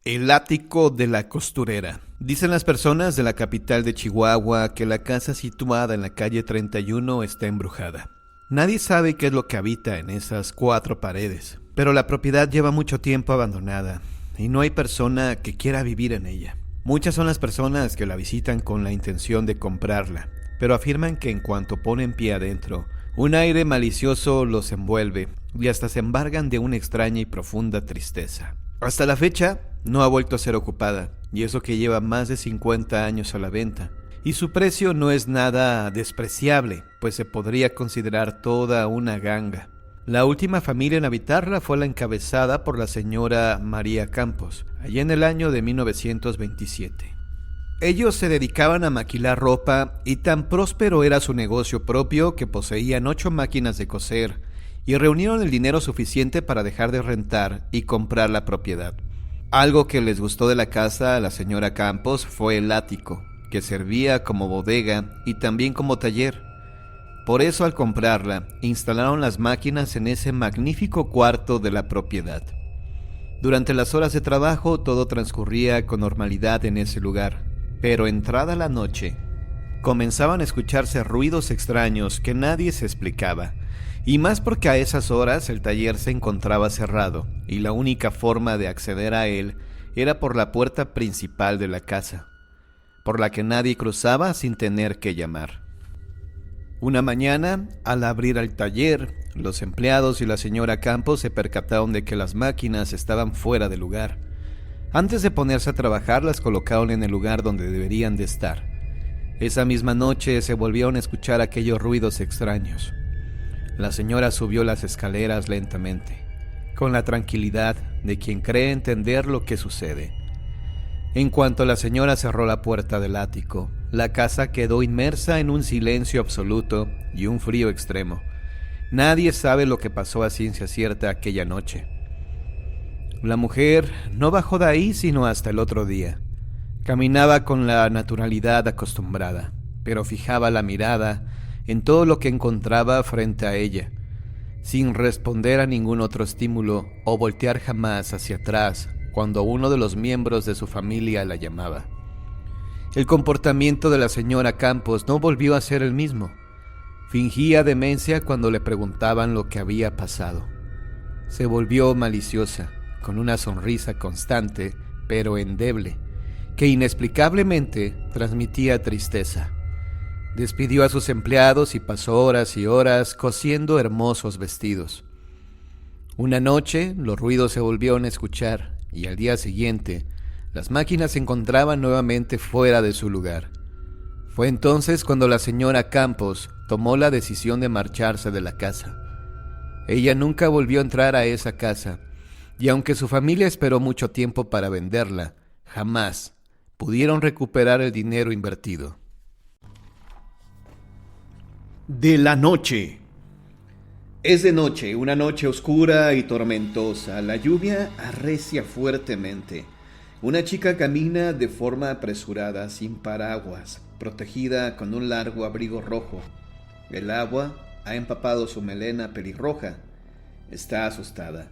El ático de la costurera. Dicen las personas de la capital de Chihuahua que la casa situada en la calle 31 está embrujada. Nadie sabe qué es lo que habita en esas 4 paredes, pero la propiedad lleva mucho tiempo abandonada y no hay persona que quiera vivir en ella. Muchas son las personas que la visitan con la intención de comprarla, pero afirman que en cuanto ponen pie adentro, un aire malicioso los envuelve y hasta se embargan de una extraña y profunda tristeza. Hasta la fecha, no ha vuelto a ser ocupada, y eso que lleva más de 50 años a la venta. Y su precio no es nada despreciable, pues se podría considerar toda una ganga. La última familia en habitarla fue la encabezada por la señora María Campos, allá en el año de 1927. Ellos se dedicaban a maquilar ropa y tan próspero era su negocio propio que poseían 8 máquinas de coser y reunieron el dinero suficiente para dejar de rentar y comprar la propiedad. Algo que les gustó de la casa a la señora Campos fue el ático, que servía como bodega y también como taller. Por eso al comprarla, instalaron las máquinas en ese magnífico cuarto de la propiedad. Durante las horas de trabajo todo transcurría con normalidad en ese lugar, pero entrada la noche, comenzaban a escucharse ruidos extraños que nadie se explicaba, y más porque a esas horas el taller se encontraba cerrado y la única forma de acceder a él era por la puerta principal de la casa, por la que nadie cruzaba sin tener que llamar. Una mañana, al abrir el taller, los empleados y la señora Campos se percataron de que las máquinas estaban fuera de lugar. Antes de ponerse a trabajar, las colocaron en el lugar donde deberían de estar. Esa misma noche se volvieron a escuchar aquellos ruidos extraños. La señora subió las escaleras lentamente, con la tranquilidad de quien cree entender lo que sucede. En cuanto la señora cerró la puerta del ático, la casa quedó inmersa en un silencio absoluto y un frío extremo. Nadie sabe lo que pasó a ciencia cierta aquella noche. La mujer no bajó de ahí sino hasta el otro día. Caminaba con la naturalidad acostumbrada, pero fijaba la mirada en todo lo que encontraba frente a ella, sin responder a ningún otro estímulo o voltear jamás hacia atrás cuando uno de los miembros de su familia la llamaba. El comportamiento de la señora Campos no volvió a ser el mismo. Fingía demencia cuando le preguntaban lo que había pasado. Se volvió maliciosa, con una sonrisa constante, pero endeble, que inexplicablemente transmitía tristeza. Despidió a sus empleados y pasó horas y horas cosiendo hermosos vestidos. Una noche los ruidos se volvieron a escuchar y al día siguiente las máquinas se encontraban nuevamente fuera de su lugar. Fue entonces cuando la señora Campos tomó la decisión de marcharse de la casa. Ella nunca volvió a entrar a esa casa y aunque su familia esperó mucho tiempo para venderla, jamás pudieron recuperar el dinero invertido. De la noche. Es de noche, una noche oscura y tormentosa. La lluvia arrecia fuertemente. Una chica camina de forma apresurada, sin paraguas, protegida con un largo abrigo rojo. El agua ha empapado su melena pelirroja. Está asustada.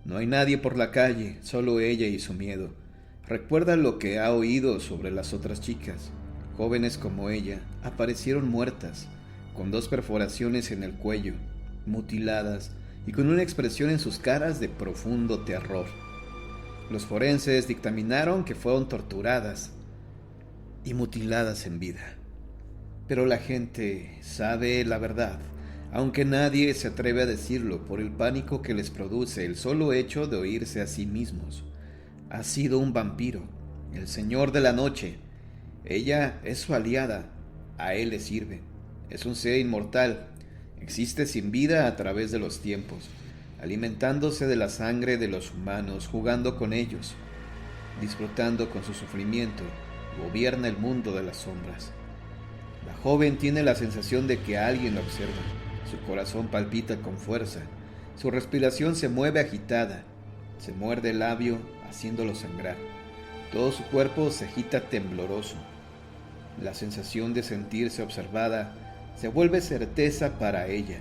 No hay nadie por la calle, solo ella y su miedo. Recuerda lo que ha oído sobre las otras chicas. Jóvenes como ella aparecieron muertas, con 2 perforaciones en el cuello, mutiladas y con una expresión en sus caras de profundo terror. Los forenses dictaminaron que fueron torturadas y mutiladas en vida. Pero la gente sabe la verdad, aunque nadie se atreve a decirlo por el pánico que les produce el solo hecho de oírse a sí mismos. Ha sido un vampiro, el señor de la noche. Ella es su aliada, a él le sirve. Es un ser inmortal, existe sin vida a través de los tiempos, alimentándose de la sangre de los humanos, jugando con ellos, disfrutando con su sufrimiento, gobierna el mundo de las sombras. La joven tiene la sensación de que alguien la observa, su corazón palpita con fuerza, su respiración se mueve agitada, se muerde el labio haciéndolo sangrar, todo su cuerpo se agita tembloroso. La sensación de sentirse observada se vuelve certeza para ella.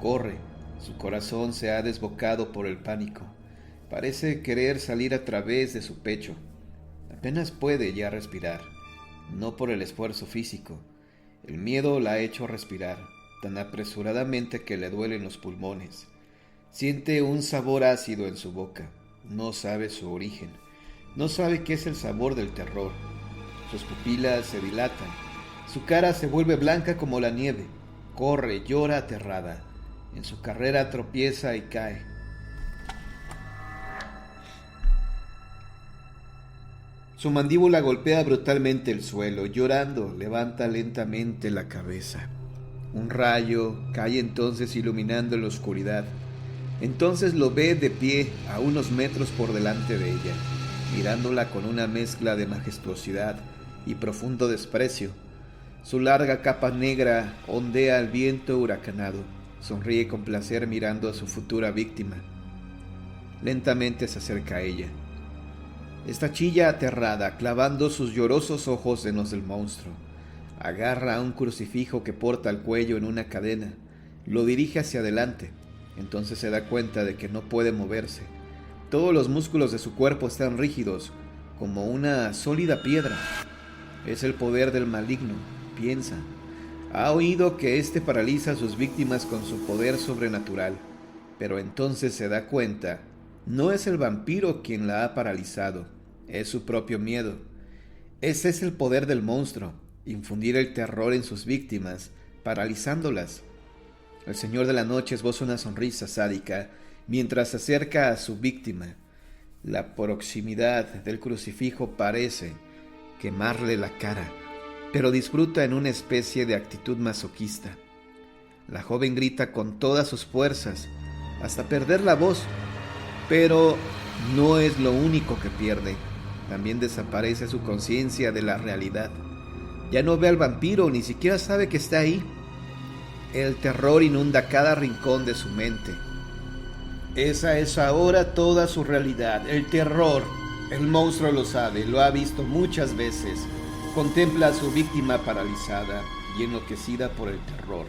Corre, su corazón se ha desbocado por el pánico. Parece querer salir a través de su pecho. Apenas puede ya respirar, no por el esfuerzo físico. El miedo la ha hecho respirar tan apresuradamente que le duelen los pulmones. Siente un sabor ácido en su boca. No sabe su origen. No sabe qué es el sabor del terror. Sus pupilas se dilatan. Su cara se vuelve blanca como la nieve. Corre, llora aterrada. En su carrera tropieza y cae. Su mandíbula golpea brutalmente el suelo. Llorando, levanta lentamente la cabeza. Un rayo cae entonces iluminando la oscuridad. Entonces lo ve de pie a unos metros por delante de ella, mirándola con una mezcla de majestuosidad y profundo desprecio. Su larga capa negra ondea al viento huracanado. Sonríe con placer mirando a su futura víctima. Lentamente se acerca a ella. Esta chilla aterrada, clavando sus llorosos ojos en los del monstruo. Agarra a un crucifijo que porta al cuello en una cadena. Lo dirige hacia adelante. Entonces se da cuenta de que no puede moverse. Todos los músculos de su cuerpo están rígidos, como una sólida piedra. Es el poder del maligno, piensa. Ha oído que éste paraliza a sus víctimas con su poder sobrenatural. Pero entonces se da cuenta, no es el vampiro quien la ha paralizado, es su propio miedo. Ese es el poder del monstruo, infundir el terror en sus víctimas, paralizándolas. El Señor de la Noche esboza una sonrisa sádica mientras se acerca a su víctima. La proximidad del crucifijo parece quemarle la cara, pero disfruta en una especie de actitud masoquista. La joven grita con todas sus fuerzas, hasta perder la voz, pero no es lo único que pierde. También desaparece su conciencia de la realidad. Ya no ve al vampiro, ni siquiera sabe que está ahí. El terror inunda cada rincón de su mente. Esa es ahora toda su realidad, el terror. El monstruo lo sabe, lo ha visto muchas veces. Contempla a su víctima paralizada y enloquecida por el terror.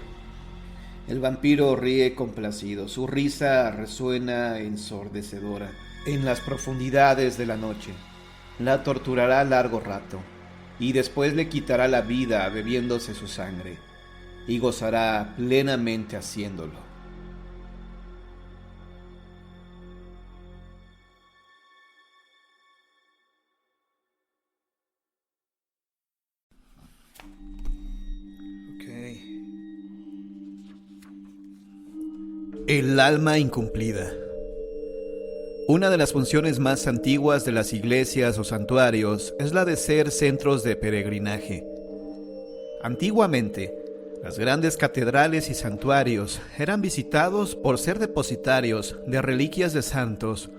El vampiro ríe complacido, su risa resuena ensordecedora. En las profundidades de la noche, la torturará largo rato y después le quitará la vida bebiéndose su sangre. Y gozará plenamente haciéndolo. El alma incumplida. Una de las funciones más antiguas de las iglesias o santuarios es la de ser centros de peregrinaje. Antiguamente, las grandes catedrales y santuarios eran visitados por ser depositarios de reliquias de santos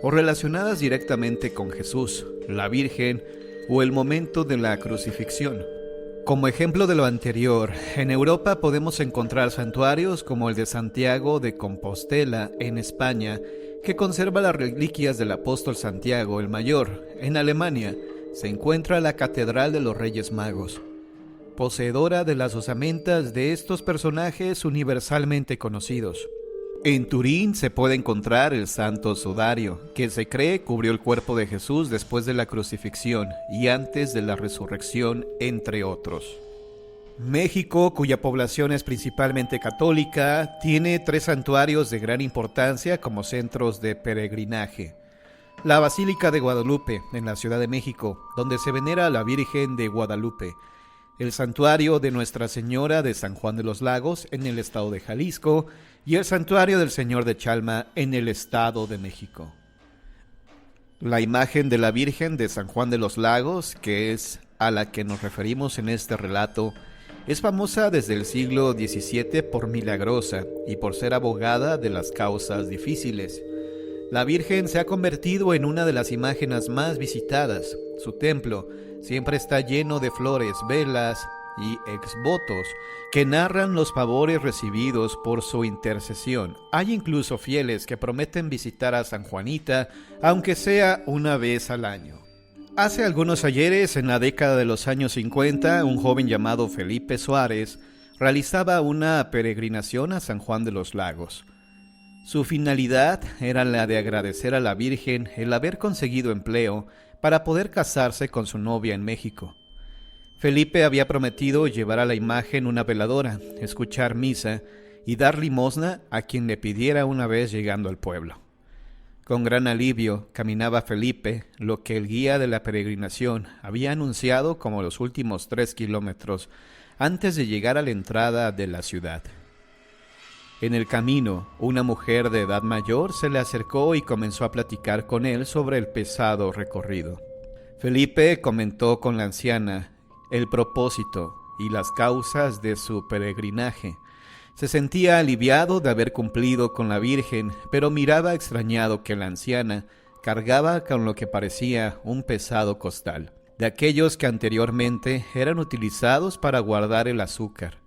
o relacionadas directamente con Jesús, la Virgen o el momento de la crucifixión. Como ejemplo de lo anterior, en Europa podemos encontrar santuarios como el de Santiago de Compostela, en España, que conserva las reliquias del apóstol Santiago el Mayor. En Alemania se encuentra la Catedral de los Reyes Magos, poseedora de las osamentas de estos personajes universalmente conocidos. En Turín se puede encontrar el Santo Sudario, que se cree cubrió el cuerpo de Jesús después de la crucifixión y antes de la resurrección, entre otros. México, cuya población es principalmente católica, tiene 3 santuarios de gran importancia como centros de peregrinaje. La Basílica de Guadalupe, en la Ciudad de México, donde se venera a la Virgen de Guadalupe. El Santuario de Nuestra Señora de San Juan de los Lagos, en el estado de Jalisco, y el Santuario del Señor de Chalma, en el estado de México. La imagen de la Virgen de San Juan de los Lagos, que es a la que nos referimos en este relato, es famosa desde el siglo XVII por milagrosa y por ser abogada de las causas difíciles. La Virgen se ha convertido en una de las imágenes más visitadas. Su templo siempre está lleno de flores, velas y exvotos que narran los favores recibidos por su intercesión. Hay incluso fieles que prometen visitar a San Juanita, aunque sea una vez al año. Hace algunos ayeres, en la década de los años 50, un joven llamado Felipe Suárez realizaba una peregrinación a San Juan de los Lagos. Su finalidad era la de agradecer a la Virgen el haber conseguido empleo para poder casarse con su novia en México. Felipe había prometido llevar a la imagen una veladora, escuchar misa y dar limosna a quien le pidiera una vez llegando al pueblo. Con gran alivio caminaba Felipe, lo que el guía de la peregrinación había anunciado como los últimos 3 kilómetros antes de llegar a la entrada de la ciudad. En el camino, una mujer de edad mayor se le acercó y comenzó a platicar con él sobre el pesado recorrido. Felipe comentó con la anciana el propósito y las causas de su peregrinaje. Se sentía aliviado de haber cumplido con la Virgen, pero miraba extrañado que la anciana cargaba con lo que parecía un pesado costal, de aquellos que anteriormente eran utilizados para guardar el azúcar.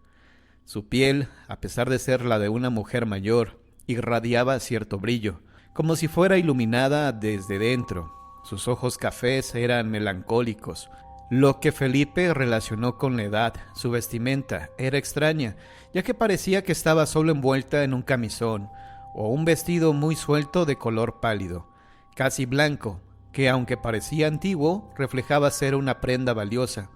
Su piel, a pesar de ser la de una mujer mayor, irradiaba cierto brillo, como si fuera iluminada desde dentro. Sus ojos cafés eran melancólicos, lo que Felipe relacionó con la edad. Su vestimenta era extraña, ya que parecía que estaba solo envuelta en un camisón o un vestido muy suelto de color pálido, casi blanco, que aunque parecía antiguo, reflejaba ser una prenda valiosa,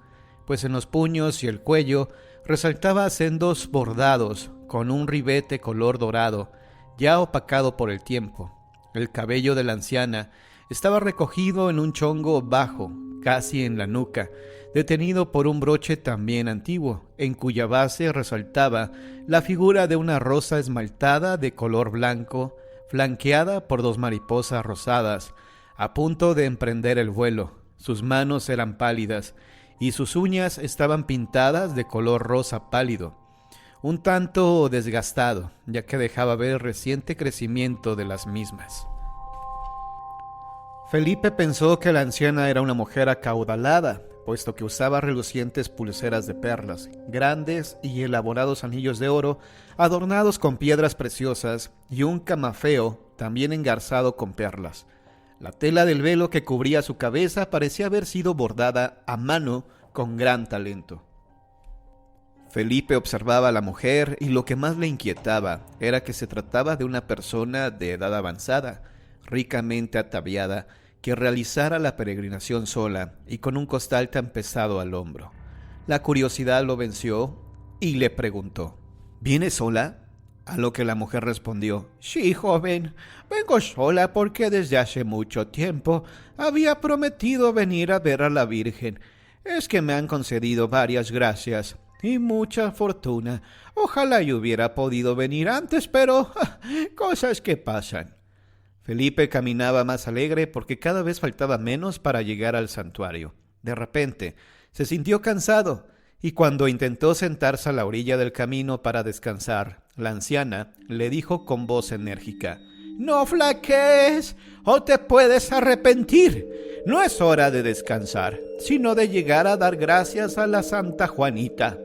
pues en los puños y el cuello resaltaba sendos bordados con un ribete color dorado, ya opacado por el tiempo. El cabello de la anciana estaba recogido en un chongo bajo, casi en la nuca, detenido por un broche también antiguo, en cuya base resaltaba la figura de una rosa esmaltada de color blanco, flanqueada por 2 mariposas rosadas, a punto de emprender el vuelo. Sus manos eran pálidas, y sus uñas estaban pintadas de color rosa pálido, un tanto desgastado, ya que dejaba ver el reciente crecimiento de las mismas. Felipe pensó que la anciana era una mujer acaudalada, puesto que usaba relucientes pulseras de perlas, grandes y elaborados anillos de oro, adornados con piedras preciosas, y un camafeo también engarzado con perlas. La tela del velo que cubría su cabeza parecía haber sido bordada a mano con gran talento. Felipe observaba a la mujer y lo que más le inquietaba era que se trataba de una persona de edad avanzada, ricamente ataviada, que realizara la peregrinación sola y con un costal tan pesado al hombro. La curiosidad lo venció y le preguntó: ¿Vienes sola? A lo que la mujer respondió: Sí, joven, vengo sola porque desde hace mucho tiempo había prometido venir a ver a la Virgen. Es que me han concedido varias gracias y mucha fortuna. Ojalá yo hubiera podido venir antes, pero cosas que pasan. Felipe caminaba más alegre porque cada vez faltaba menos para llegar al santuario. De repente, se sintió cansado y cuando intentó sentarse a la orilla del camino para descansar, la anciana le dijo con voz enérgica: «No flaquees o te puedes arrepentir. No es hora de descansar, sino de llegar a dar gracias a la Santa Juanita».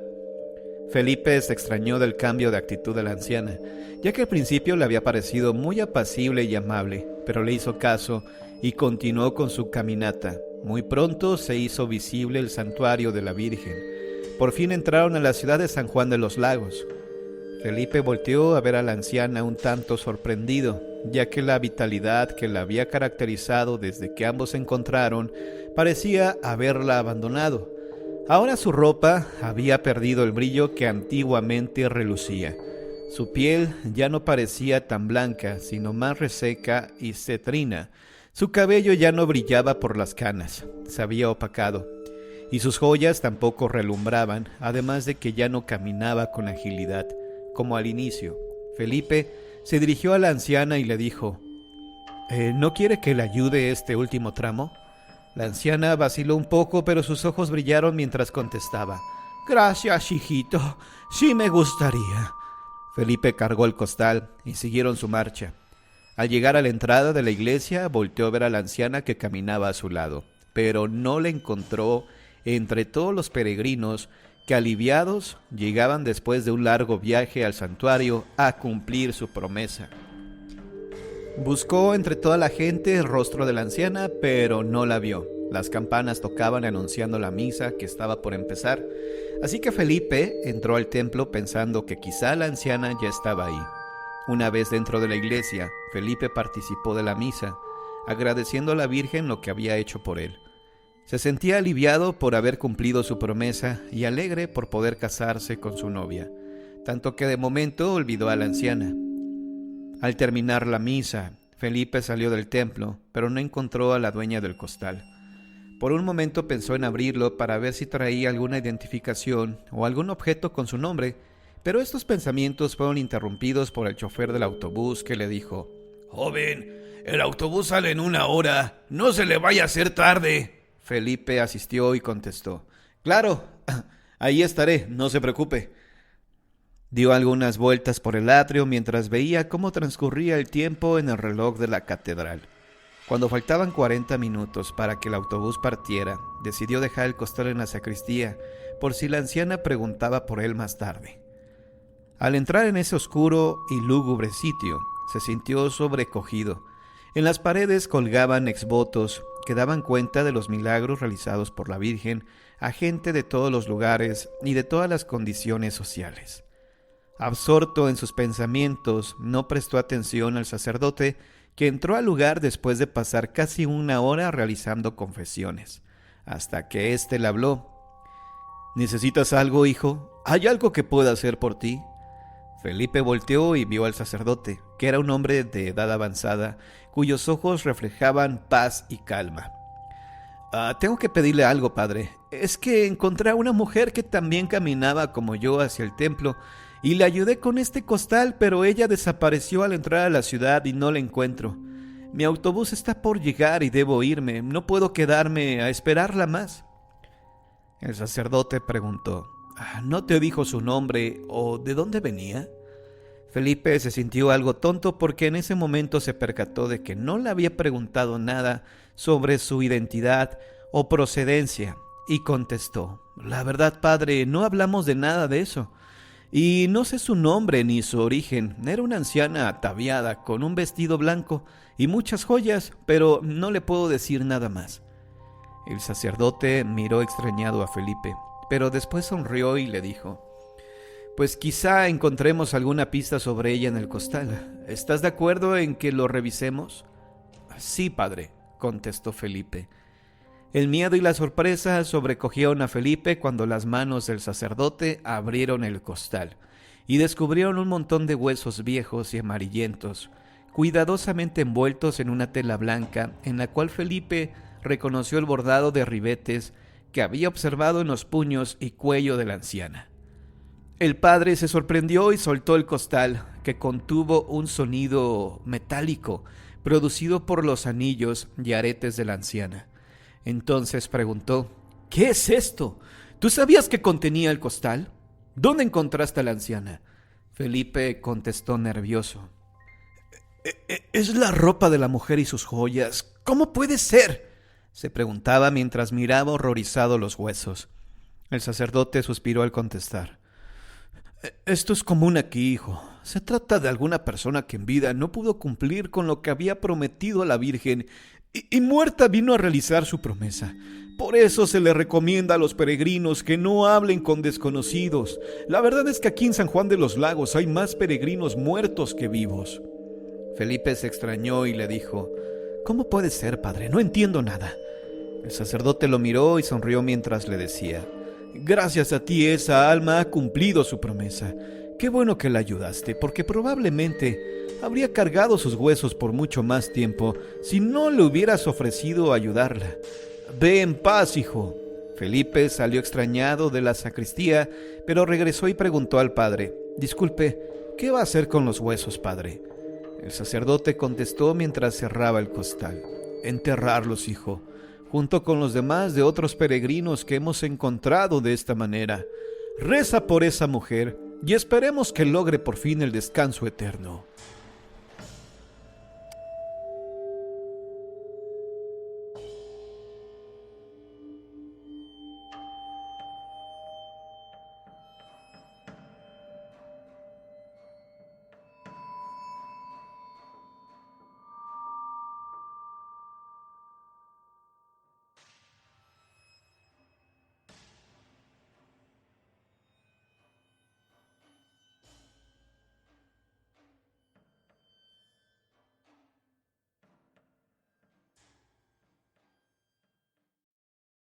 Felipe se extrañó del cambio de actitud de la anciana, ya que al principio le había parecido muy apacible y amable, pero le hizo caso y continuó con su caminata. Muy pronto se hizo visible el santuario de la Virgen. Por fin entraron a la ciudad de San Juan de los Lagos. Felipe volteó a ver a la anciana un tanto sorprendido, ya que la vitalidad que la había caracterizado desde que ambos se encontraron parecía haberla abandonado. Ahora su ropa había perdido el brillo que antiguamente relucía. Su piel ya no parecía tan blanca, sino más reseca y cetrina. Su cabello ya no brillaba por las canas, se había opacado, y sus joyas tampoco relumbraban, además de que ya no caminaba con agilidad, como al inicio. Felipe se dirigió a la anciana y le dijo: ¿No quiere que le ayude este último tramo? La anciana vaciló un poco, pero sus ojos brillaron mientras contestaba: «Gracias, hijito, sí me gustaría». Felipe cargó el costal y siguieron su marcha. Al llegar a la entrada de la iglesia, volteó a ver a la anciana que caminaba a su lado, pero no la encontró entre todos los peregrinos que, aliviados, llegaban después de un largo viaje al santuario a cumplir su promesa. Buscó entre toda la gente el rostro de la anciana, pero no la vio. Las campanas tocaban anunciando la misa que estaba por empezar, así que Felipe entró al templo pensando que quizá la anciana ya estaba ahí. Una vez dentro de la iglesia, Felipe participó de la misa, agradeciendo a la Virgen lo que había hecho por él. Se sentía aliviado por haber cumplido su promesa y alegre por poder casarse con su novia, tanto que de momento olvidó a la anciana. Al terminar la misa, Felipe salió del templo, pero no encontró a la dueña del costal. Por un momento pensó en abrirlo para ver si traía alguna identificación o algún objeto con su nombre, pero estos pensamientos fueron interrumpidos por el chofer del autobús que le dijo: «Joven, el autobús sale en 1 hora, no se le vaya a hacer tarde». Felipe asistió y contestó: «Claro, ahí estaré, no se preocupe». Dio algunas vueltas por el atrio mientras veía cómo transcurría el tiempo en el reloj de la catedral. Cuando faltaban 40 minutos para que el autobús partiera, decidió dejar el costal en la sacristía por si la anciana preguntaba por él más tarde. Al entrar en ese oscuro y lúgubre sitio, se sintió sobrecogido. En las paredes colgaban exvotos que daban cuenta de los milagros realizados por la Virgen a gente de todos los lugares y de todas las condiciones sociales. Absorto en sus pensamientos, no prestó atención al sacerdote, que entró al lugar después de pasar casi 1 hora realizando confesiones, hasta que éste le habló. «¿Necesitas algo, hijo? ¿Hay algo que pueda hacer por ti?» Felipe volteó y vio al sacerdote, que era un hombre de edad avanzada, cuyos ojos reflejaban paz y calma. «Tengo que pedirle algo, padre. Es que encontré a una mujer que también caminaba como yo hacia el templo, y le ayudé con este costal, pero ella desapareció al entrar a la ciudad y no la encuentro. Mi autobús está por llegar y debo irme. No puedo quedarme a esperarla más». El sacerdote preguntó: «¿No te dijo su nombre o de dónde venía?» Felipe se sintió algo tonto porque en ese momento se percató de que no le había preguntado nada sobre su identidad o procedencia y contestó: «La verdad, padre, no hablamos de nada de eso. Y no sé su nombre ni su origen. Era una anciana ataviada con un vestido blanco y muchas joyas, pero no le puedo decir nada más». El sacerdote miró extrañado a Felipe, pero después sonrió y le dijo: «Pues quizá encontremos alguna pista sobre ella en el costal. ¿Estás de acuerdo en que lo revisemos?» «Sí, padre», contestó Felipe. El miedo y la sorpresa sobrecogieron a Felipe cuando las manos del sacerdote abrieron el costal y descubrieron un montón de huesos viejos y amarillentos, cuidadosamente envueltos en una tela blanca en la cual Felipe reconoció el bordado de ribetes que había observado en los puños y cuello de la anciana. El padre se sorprendió y soltó el costal, que contuvo un sonido metálico producido por los anillos y aretes de la anciana. Entonces preguntó: «¿Qué es esto? ¿Tú sabías que contenía el costal? ¿Dónde encontraste a la anciana?» Felipe contestó nervioso: «Es la ropa de la mujer y sus joyas. ¿Cómo puede ser?», se preguntaba mientras miraba horrorizado los huesos. El sacerdote suspiró al contestar: «Esto es común aquí, hijo. Se trata de alguna persona que en vida no pudo cumplir con lo que había prometido a la Virgen y muerta vino a realizar su promesa. Por eso se le recomienda a los peregrinos que no hablen con desconocidos. La verdad es que aquí en San Juan de los Lagos hay más peregrinos muertos que vivos». Felipe se extrañó y le dijo: «¿Cómo puede ser, padre? No entiendo nada». El sacerdote lo miró y sonrió mientras le decía: «Gracias a ti esa alma ha cumplido su promesa. Qué bueno que la ayudaste, porque probablemente habría cargado sus huesos por mucho más tiempo si no le hubieras ofrecido ayudarla. Ve en paz, hijo». Felipe salió extrañado de la sacristía, pero regresó y preguntó al padre: «Disculpe, ¿qué va a hacer con los huesos, padre?». El sacerdote contestó mientras cerraba el costal: «Enterrarlos, hijo, junto con los demás de otros peregrinos que hemos encontrado de esta manera. Reza por esa mujer y esperemos que logre por fin el descanso eterno».